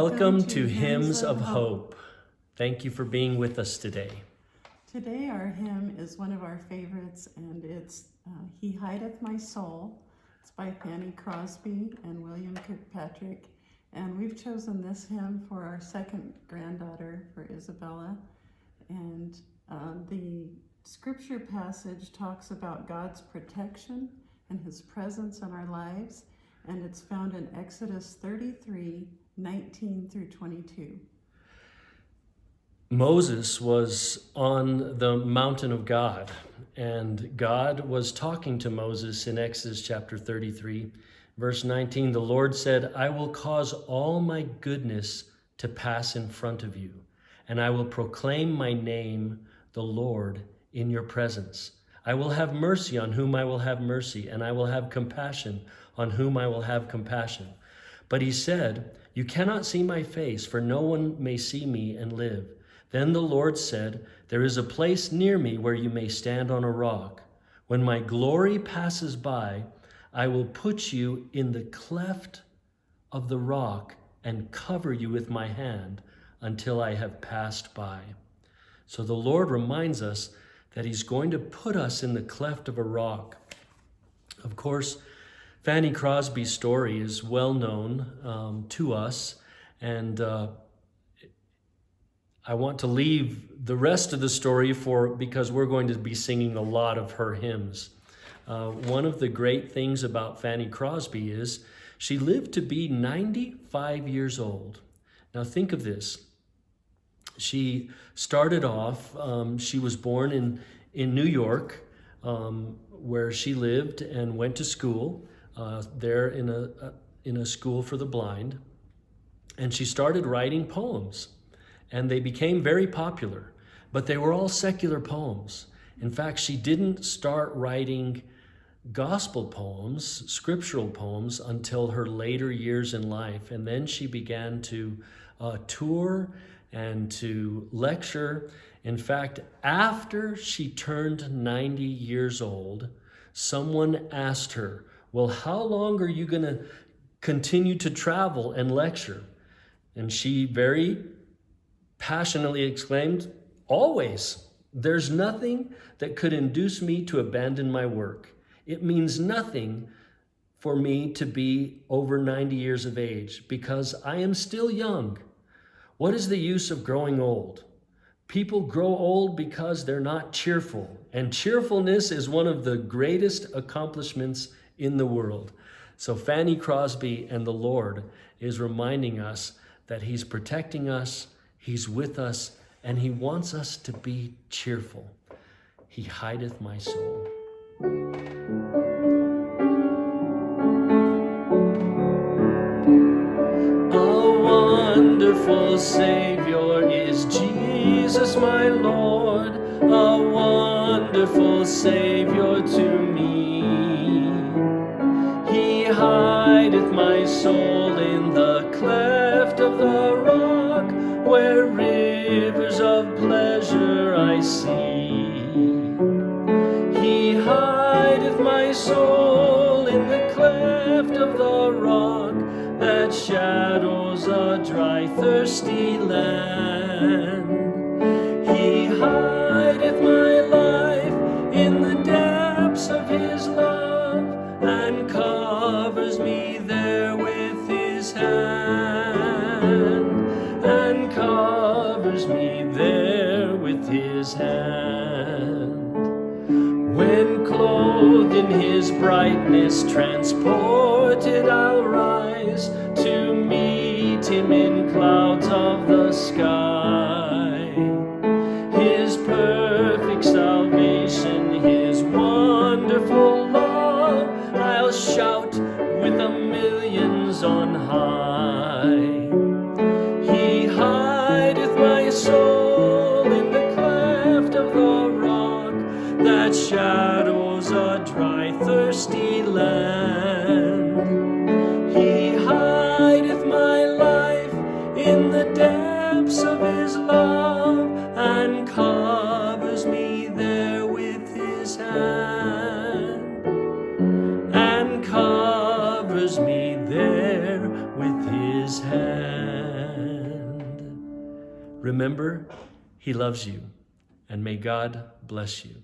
Welcome to Hymns of Hope. Thank you for being with us today. Today our hymn is one of our favorites, and it's He Hideth My Soul. It's by Fanny, Crosby, and William Kirkpatrick. And we've chosen this hymn for our second granddaughter, for Isabella. And the scripture passage talks about God's protection and his presence in our lives. And it's found in Exodus 33, 19 through 22. Moses was on the mountain of God, and God was talking to Moses in Exodus chapter 33, verse 19. The Lord said, I will cause all my goodness to pass in front of you, and I will proclaim my name, the Lord, in your presence. I will have mercy on whom I will have mercy, and I will have compassion on whom I will have compassion. But he said, you cannot see my face, for no one may see me and live. Then the Lord said, there is a place near me where you may stand on a rock. When my glory passes by, I will put you in the cleft of the rock and cover you with my hand until I have passed by. So the Lord reminds us that he's going to put us in the cleft of a rock. Of course, Fanny Crosby's story is well known to us, and I want to leave the rest of the story because we're going to be singing a lot of her hymns. One of the great things about Fanny Crosby is she lived to be 95 years old. Now think of this. She started off, she was born in New York, where she lived and went to school there in a school for the blind. And she started writing poems. And they became very popular, but they were all secular poems. In fact, she didn't start writing gospel poems, scriptural poems, until her later years in life. And then she began to tour and to lecture. In fact, after she turned 90 years old, someone asked her, well, how long are you going to continue to travel and lecture? And she very passionately exclaimed, always. There's nothing that could induce me to abandon my work. It means nothing for me to be over 90 years of age because I am still young. What is the use of growing old? People grow old because they're not cheerful, and cheerfulness is one of the greatest accomplishments in the world. So Fanny Crosby and the Lord is reminding us that he's protecting us, he's with us, and he wants us to be cheerful. He hideth my soul. A wonderful Savior is Jesus, my Lord, a wonderful Savior to me. He hideth my soul in the cleft of the rock, where rivers of pleasure I see. He hideth my soul in the cleft of the rock that shadows a dry, thirsty land. He hideth my life in the depths of his love and covers me there with his hand. And covers me there with his hand. When clothed in his brightness, transported I'll rise to meet him in clouds of the sky. His perfect salvation, his wonderful love, I'll shout with the millions on high. He hideth my soul in the cleft of the rock that shadows a dry, thirsty land. He hideth my life in the depths of his love and covers me there with his hand. And covers me there with his hand. Remember, He loves you, and may God bless you.